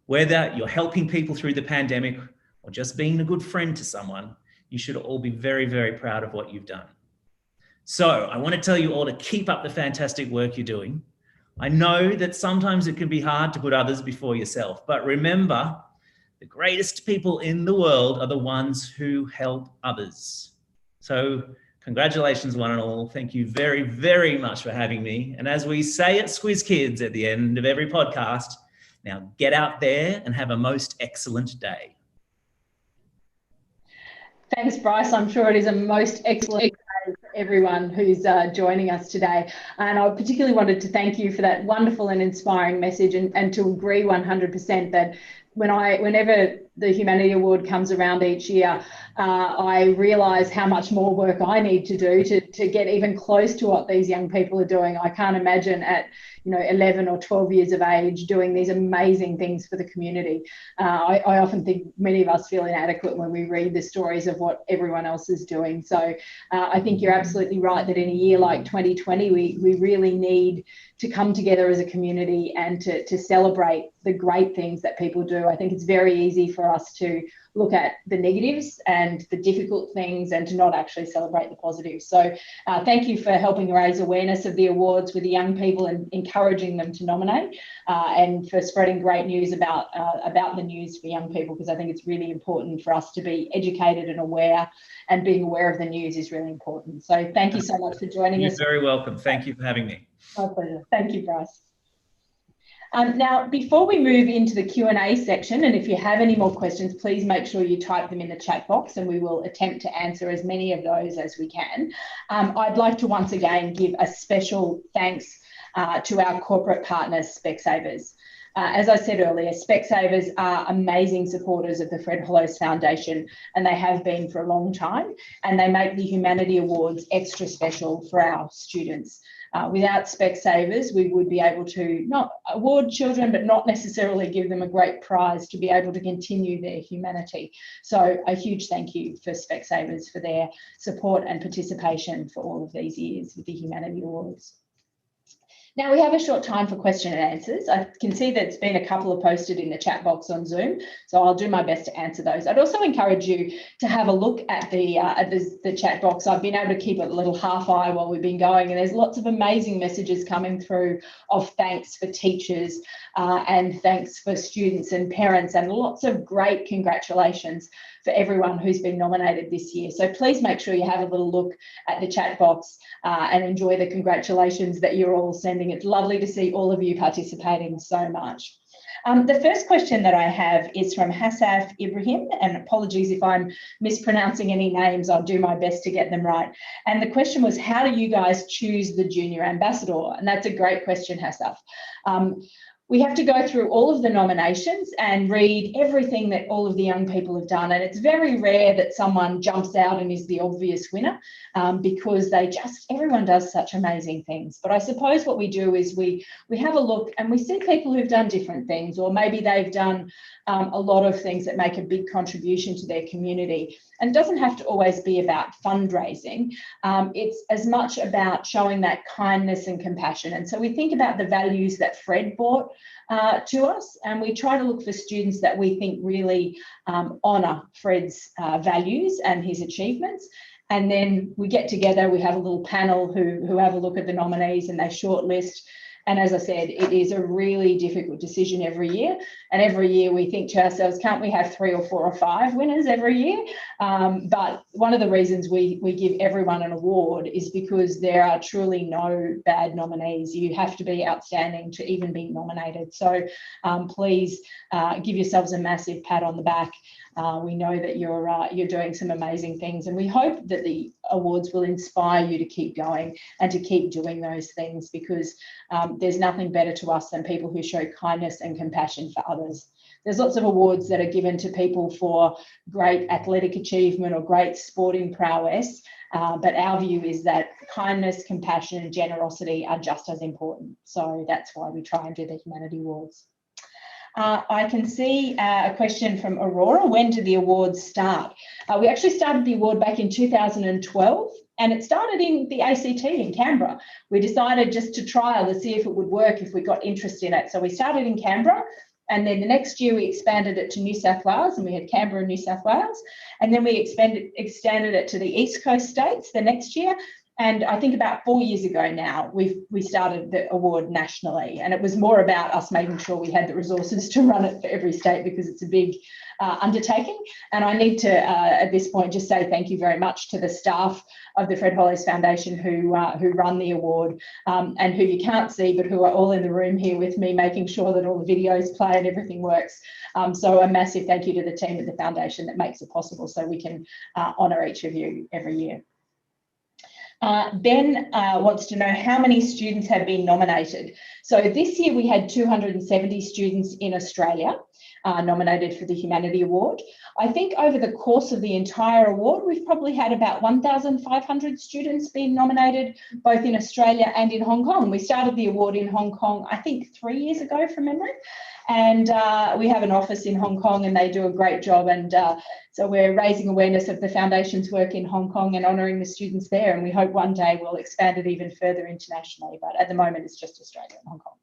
Whether you're helping people through the pandemic or just being a good friend to someone, you should all be very, very proud of what you've done. So I want to tell you all to keep up the fantastic work you're doing. I know that sometimes it can be hard to put others before yourself, but remember, the greatest people in the world are the ones who help others. So congratulations, one and all. Thank you very, very much for having me. And as we say at Squiz Kids at the end of every podcast, now get out there and have a most excellent day. Thanks, Bryce. I'm sure it is a most excellent day for everyone who's joining us today. And I particularly wanted to thank you for that wonderful and inspiring message, and to agree 100% that whenever the Humanity Award comes around each year, I realise how much more work I need to do to get even close to what these young people are doing. I can't imagine at 11 or 12 years of age doing these amazing things for the community. I often think many of us feel inadequate when we read the stories of what everyone else is doing. So I think you're absolutely right that in a year like 2020, we really need to come together as a community and to celebrate the great things that people do. I think it's very easy for us to look at the negatives and the difficult things and to not actually celebrate the positives. So thank you for helping raise awareness of the awards with the young people and encouraging them to nominate, and for spreading great news about the news for young people, because I think it's really important for us to be educated and aware, and being aware of the news is really important. So thank you so much for joining us. You're very welcome. Thank you for having me. My pleasure. Thank you, Bryce. Now, before we move into the Q&A section, and if you have any more questions, please make sure you type them in the chat box and we will attempt to answer as many of those as we can. I'd like to once again give a special thanks to our corporate partners, Specsavers. As I said earlier, Specsavers are amazing supporters of the Fred Hollows Foundation, and they have been for a long time, and they make the Humanity Awards extra special for our students. Without Specsavers, we would be able to not award children, but not necessarily give them a great prize to be able to continue their humanity. So a huge thank you for Specsavers for their support and participation for all of these years with the Humanity Awards. Now we have a short time for question and answers. I can see that it's been a couple of posted in the chat box on Zoom, so I'll do my best to answer those. I'd also encourage you to have a look at the chat box. I've been able to keep it a little half eye while we've been going, and there's lots of amazing messages coming through of thanks for teachers and thanks for students and parents, and lots of great congratulations for everyone who's been nominated this year. So please make sure you have a little look at the chat box and enjoy the congratulations that you're all sending. It's lovely to see all of you participating so much. The first question that I have is from Hassaf Ibrahim, and apologies if I'm mispronouncing any names, I'll do my best to get them right. And the question was, how do you guys choose the junior ambassador? And that's a great question, Hassaf. We have to go through all of the nominations and read everything that all of the young people have done. And it's very rare that someone jumps out and is the obvious winner, because everyone does such amazing things. But I suppose what we do is we have a look and we see people who've done different things, or maybe they've done a lot of things that make a big contribution to their community. And it doesn't have to always be about fundraising. It's as much about showing that kindness and compassion. And so we think about the values that Fred brought to us, and we try to look for students that we think really honour Fred's values and his achievements. And then we get together, we have a little panel who have a look at the nominees and they shortlist. And as I said, it is a really difficult decision every year. And every year we think to ourselves, can't we have 3 or 4 or 5 winners every year? But one of the reasons we give everyone an award is because there are truly no bad nominees. You have to be outstanding to even be nominated. So please give yourselves a massive pat on the back. We know that you're doing some amazing things, and we hope that the awards will inspire you to keep going and to keep doing those things, because there's nothing better to us than people who show kindness and compassion for others. There's lots of awards that are given to people for great athletic achievement or great sporting prowess, but our view is that kindness, compassion and generosity are just as important. So that's why we try and do the Humanity Awards. I can see a question from Aurora. When did the awards start? We actually started the award back in 2012, and it started in the ACT in Canberra. We decided just to trial to see if it would work, if we got interest in it. So we started in Canberra, and then the next year we expanded it to New South Wales, and we had Canberra and New South Wales. And then we extended it to the East Coast states the next year. And I think about 4 years ago now, we started the award nationally, and it was more about us making sure we had the resources to run it for every state, because it's a big undertaking. And I need to, at this point, just say thank you very much to the staff of the Fred Hollows Foundation who run the award, and who you can't see, but who are all in the room here with me, making sure that all the videos play and everything works. So a massive thank you to the team at the foundation that makes it possible so we can honour each of you every year. Ben wants to know how many students have been nominated. So this year we had 270 students in Australia nominated for the Humanity Award. I think over the course of the entire award, we've probably had about 1,500 students being nominated, both in Australia and in Hong Kong. We started the award in Hong Kong, I think 3 years ago from memory. And we have an office in Hong Kong, and they do a great job. And so we're raising awareness of the foundation's work in Hong Kong and honouring the students there. And we hope one day we'll expand it even further internationally. But at the moment, it's just Australia and Hong Kong.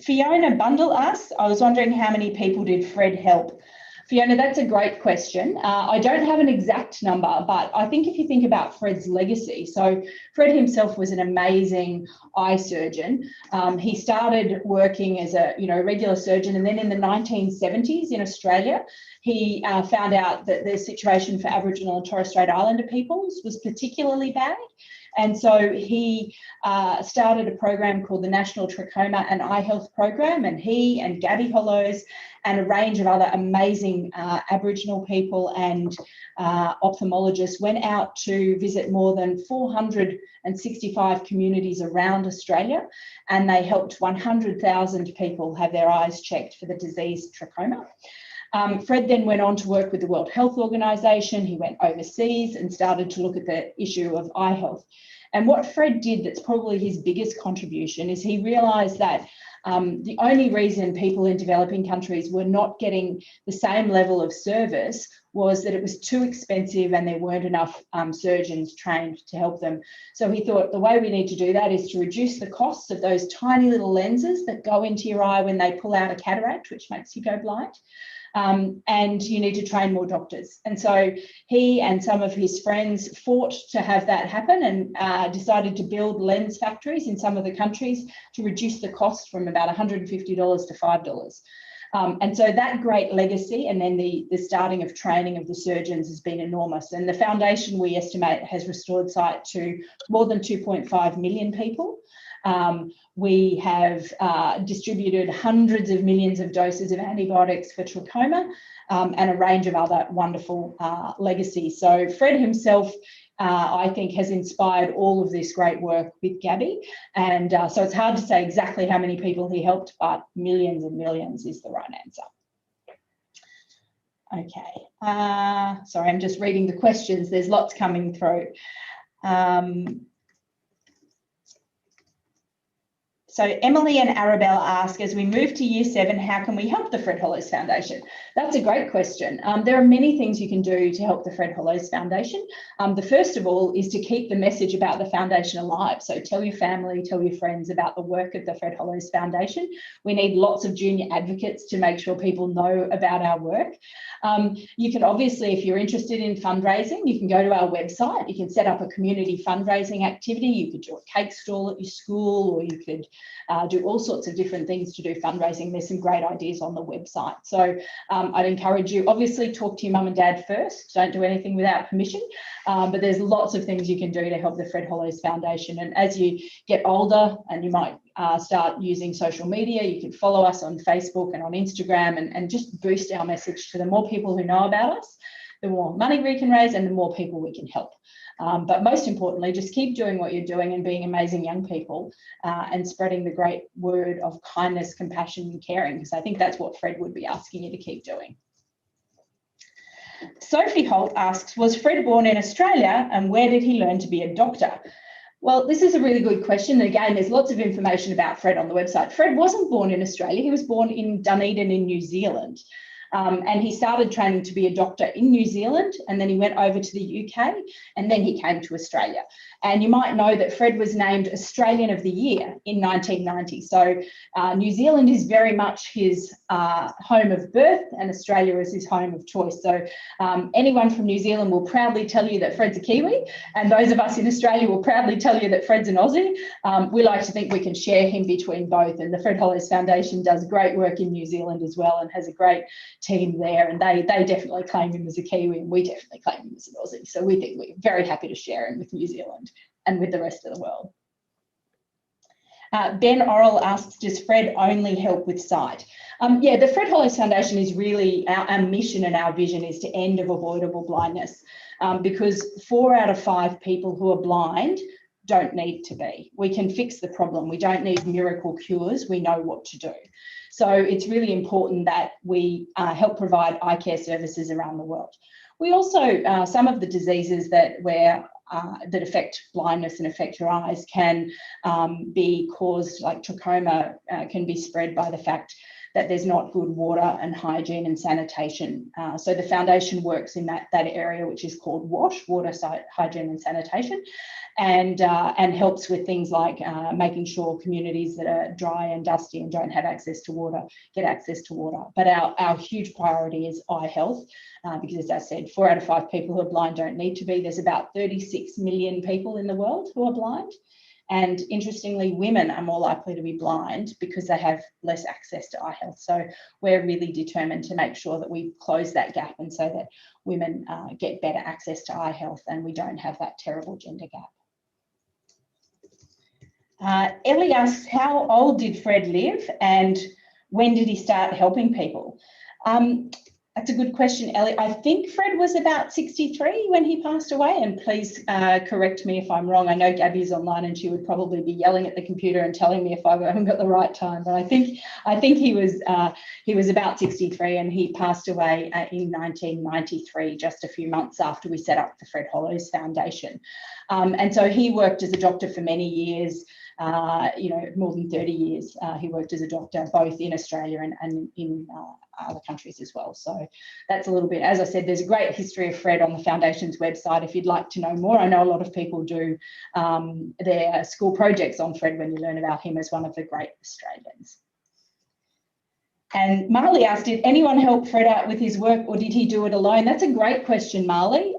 Fiona Bundle asks, I was wondering how many people did Fred help? Fiona, that's a great question. I don't have an exact number, but I think if you think about Fred's legacy, so Fred himself was an amazing eye surgeon. He started working as a regular surgeon, and then in the 1970s in Australia, he found out that the situation for Aboriginal and Torres Strait Islander peoples was particularly bad. And so he started a program called the National Trachoma and Eye Health Program, and he and Gabby Hollows and a range of other amazing Aboriginal people and ophthalmologists went out to visit more than 465 communities around Australia, and they helped 100,000 people have their eyes checked for the disease trachoma. Fred then went on to work with the World Health Organization. He went overseas and started to look at the issue of eye health. And what Fred did that's probably his biggest contribution is he realized that the only reason people in developing countries were not getting the same level of service was that it was too expensive and there weren't enough surgeons trained to help them. So he thought the way we need to do that is to reduce the costs of those tiny little lenses that go into your eye when they pull out a cataract, which makes you go blind. And you need to train more doctors. And so he and some of his friends fought to have that happen and decided to build lens factories in some of the countries to reduce the cost from about $150 to $5. And so that great legacy, and then the starting of training of the surgeons, has been enormous. And the foundation, we estimate, has restored sight to more than 2.5 million people. We have distributed hundreds of millions of doses of antibiotics for trachoma, and a range of other wonderful legacies. So Fred himself I think has inspired all of this great work with Gabby. And so it's hard to say exactly how many people he helped, but millions and millions is the right answer. Okay, sorry, I'm just reading the questions. There's lots coming through. So Emily and Arabella ask, as we move to Year 7, how can we help the Fred Hollows Foundation? That's a great question. There are many things you can do to help the Fred Hollows Foundation. The first of all is to keep the message about the foundation alive. So tell your family, tell your friends about the work of the Fred Hollows Foundation. We need lots of junior advocates to make sure people know about our work. You can obviously, if you're interested in fundraising, you can go to our website. You can set up a community fundraising activity. You could do a cake stall at your school, or you could do all sorts of different things to do fundraising. There's some great ideas on the website. So I'd encourage you, obviously talk to your mum and dad first. Don't do anything without permission. But there's lots of things you can do to help the Fred Hollows Foundation. And as you get older and you might start using social media, you can follow us on Facebook and on Instagram and just boost our message to the more people who know about us, the more money we can raise and the more people we can help. But most importantly, just keep doing what you're doing and being amazing young people and spreading the great word of kindness, compassion and caring, because I think that's what Fred would be asking you to keep doing. Sophie Holt asks, was Fred born in Australia and where did he learn to be a doctor? Well, this is a really good question. Again, there's lots of information about Fred on the website. Fred wasn't born in Australia. He was born in Dunedin in New Zealand. And he started training to be a doctor in New Zealand, and then he went over to the UK, and then he came to Australia. And you might know that Fred was named Australian of the Year in 1990. So New Zealand is very much his home of birth, and Australia is his home of choice. So anyone from New Zealand will proudly tell you that Fred's a Kiwi, and those of us in Australia will proudly tell you that Fred's an Aussie. We like to think we can share him between both, and the Fred Hollows Foundation does great work in New Zealand as well and has a great team there, and they definitely claim him as a Kiwi, and we definitely claim him as an Aussie. So we think we're very happy to share him with New Zealand and with the rest of the world. Ben Orrell asks, does Fred only help with sight? Yeah, the Fred Hollows Foundation is really, our mission and our vision is to end of avoidable blindness, because 4 out of 5 people who are blind don't need to be. We can fix the problem. We don't need miracle cures. We know what to do. So it's really important that we help provide eye care services around the world. We also, some of the diseases that affect blindness and affect your eyes can be caused, like trachoma can be spread by the fact that there's not good water and hygiene and sanitation. So the foundation works in that area, which is called WASH, water, hygiene and sanitation, and helps with things like making sure communities that are dry and dusty and don't have access to water get access to water. But our huge priority is eye health, because as I said, 4 out of 5 people who are blind don't need to be. There's about 36 million people in the world who are blind. And interestingly, women are more likely to be blind because they have less access to eye health. So we're really determined to make sure that we close that gap, and so that women get better access to eye health and we don't have that terrible gender gap. Ellie asks, how old did Fred live and when did he start helping people? That's a good question, Ellie. I think Fred was about 63 when he passed away, and please correct me if I'm wrong. I know Gabby's online and she would probably be yelling at the computer and telling me if I haven't got the right time, but I think he was about 63 and he passed away in 1993, just a few months after we set up the Fred Hollows Foundation. And so he worked as a doctor for many years. More than 30 years he worked as a doctor, both in Australia and in other countries as well. So that's a little bit, as I said, there's a great history of Fred on the Foundation's website if you'd like to know more. I know a lot of people do their school projects on Fred when you learn about him as one of the great Australians. And Marley asked, did anyone help Fred out with his work or did he do it alone? That's a great question, Marley.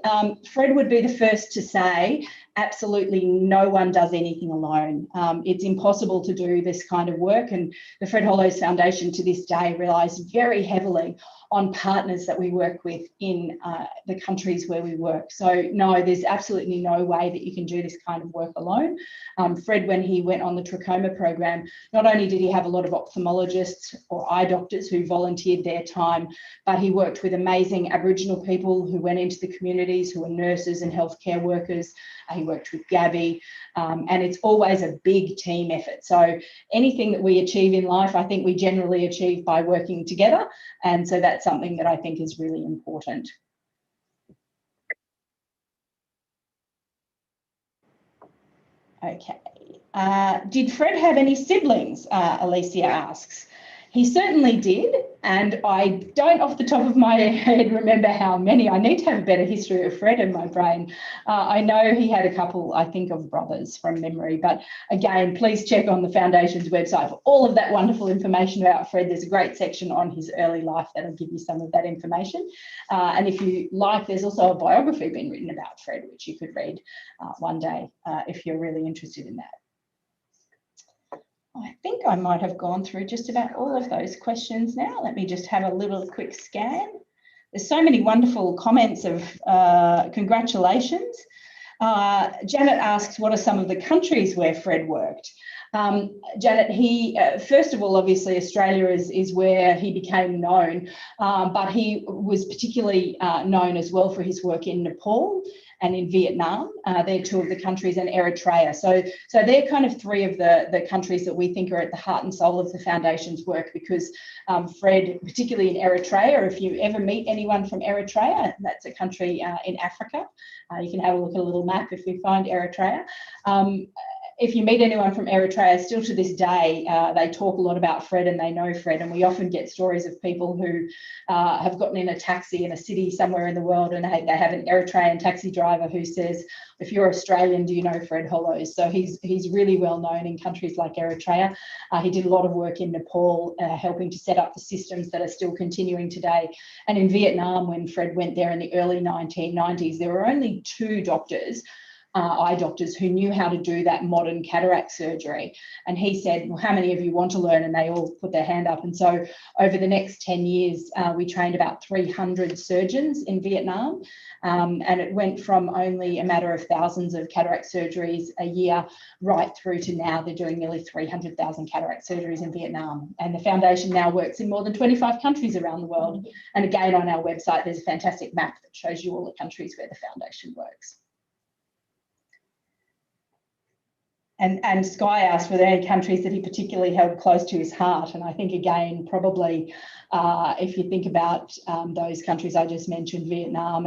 Fred would be the first to say absolutely no one does anything alone. It's impossible to do this kind of work, and the Fred Hollows Foundation to this day relies very heavily on partners that we work with in the countries where we work. So no, there's absolutely no way that you can do this kind of work alone. Fred, when he went on the trachoma program, not only did he have a lot of ophthalmologists or eye doctors who volunteered their time, but he worked with amazing Aboriginal people who went into the communities, who were nurses and healthcare workers. He worked with Gabby, and it's always a big team effort. So anything that we achieve in life, I think we generally achieve by working together. And so that's something that I think is really important. Okay. Did Fred have any siblings? Alicia asks. He certainly did, and I don't off the top of my head remember how many. I need to have a better history of Fred in my brain. I know he had a couple, I think, of brothers from memory, but again, please check on the Foundation's website for all of that wonderful information about Fred. There's a great section on his early life that'll give you some of that information. And if you like, there's also a biography being written about Fred, which you could read one day if you're really interested in that. I think I might have gone through just about all of those questions now. Let me just have a little quick scan. There's so many wonderful comments of congratulations. Janet asks, what are some of the countries where Fred worked? Janet, he, first of all, obviously Australia is where he became known, but he was particularly known as well for his work in Nepal and in Vietnam. They're two of the countries, and Eritrea. So they're kind of three of the countries that we think are at the heart and soul of the Foundation's work, because Fred, particularly in Eritrea, if you ever meet anyone from Eritrea, that's a country in Africa. You can have a look at a little map if you find Eritrea. If you meet anyone from Eritrea, still to this day, they talk a lot about Fred and they know Fred. And we often get stories of people who have gotten in a taxi in a city somewhere in the world, and they have an Eritrean taxi driver who says, if you're Australian, do you know Fred Hollows? So he's really well known in countries like Eritrea. He did a lot of work in Nepal, helping to set up the systems that are still continuing today. And in Vietnam, when Fred went there in the early 1990s, there were only 2 doctors, eye doctors, who knew how to do that modern cataract surgery. And he said, well, how many of you want to learn? And they all put their hand up. And so over the next 10 years, we trained about 300 surgeons in Vietnam. And it went from only a matter of thousands of cataract surgeries a year right through to now they're doing nearly 300,000 cataract surgeries in Vietnam. And the Foundation now works in more than 25 countries around the world. And again, on our website, there's a fantastic map that shows you all the countries where the Foundation works. And Sky asked, were there any countries that he particularly held close to his heart? And I think, again, probably if you think about those countries I just mentioned, Vietnam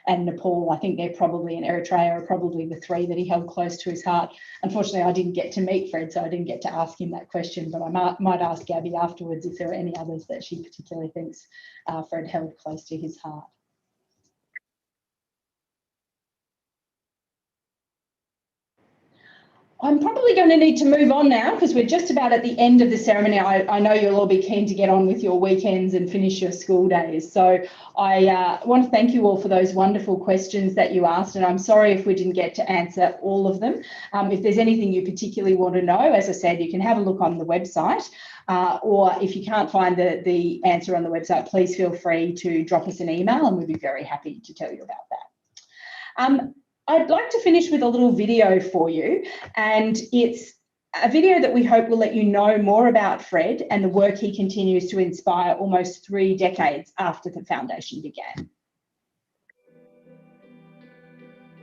and Nepal, I think they're probably, in Eritrea, are probably the 3 that he held close to his heart. Unfortunately, I didn't get to meet Fred, so I didn't get to ask him that question, but I might ask Gabby afterwards if there are any others that she particularly thinks Fred held close to his heart. I'm probably going to need to move on now because we're just about at the end of the ceremony. I know you'll all be keen to get on with your weekends and finish your school days. So I want to thank you all for those wonderful questions that you asked, and I'm sorry if we didn't get to answer all of them. If there's anything you particularly want to know, as I said, you can have a look on the website, or if you can't find the answer on the website, please feel free to drop us an email and we'd be very happy to tell you about that. I'd like to finish with a little video for you, and it's a video that we hope will let you know more about Fred and the work he continues to inspire almost 3 decades after the Foundation began.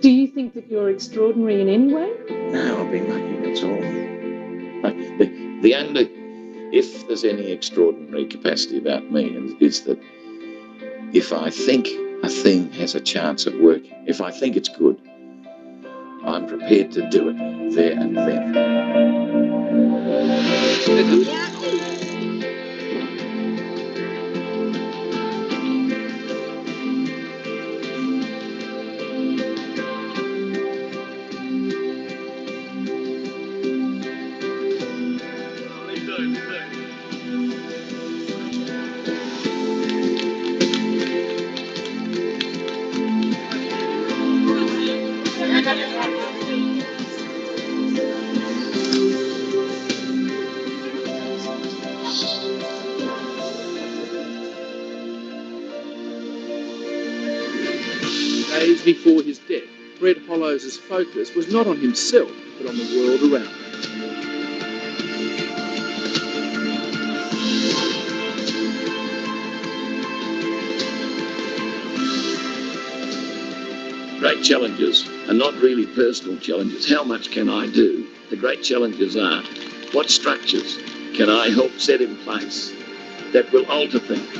Do you think that you're extraordinary in any way? No, I've been lucky, that's all. The only, if there's any extraordinary capacity about me, is that if I think a thing has a chance of working, if I think it's good, I'm prepared to do it there and then. days before his death, Fred Hollows' focus was not on himself, but on the world around him. Great challenges are not really personal challenges. How much can I do? The great challenges are, what structures can I help set in place that will alter things?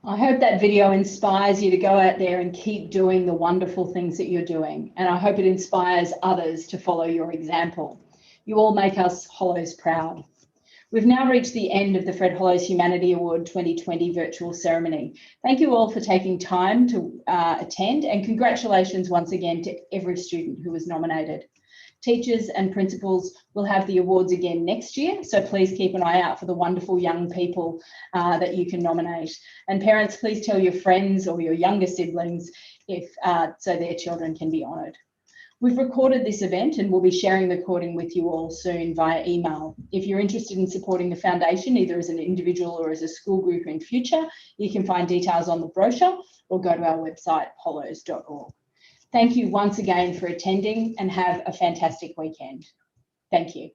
I hope that video inspires you to go out there and keep doing the wonderful things that you're doing. And I hope it inspires others to follow your example. You all make us Hollows proud. We've now reached the end of the Fred Hollows Humanity Award 2020 virtual ceremony. Thank you all for taking time to attend, and congratulations once again to every student who was nominated. Teachers and principals will have the awards again next year, so please keep an eye out for the wonderful young people that you can nominate. And parents, please tell your friends or your younger siblings so their children can be honoured. We've recorded this event and we'll be sharing the recording with you all soon via email. If you're interested in supporting the foundation, either as an individual or as a school group in future, you can find details on the brochure or go to our website, hollows.org. Thank you once again for attending, and have a fantastic weekend. Thank you.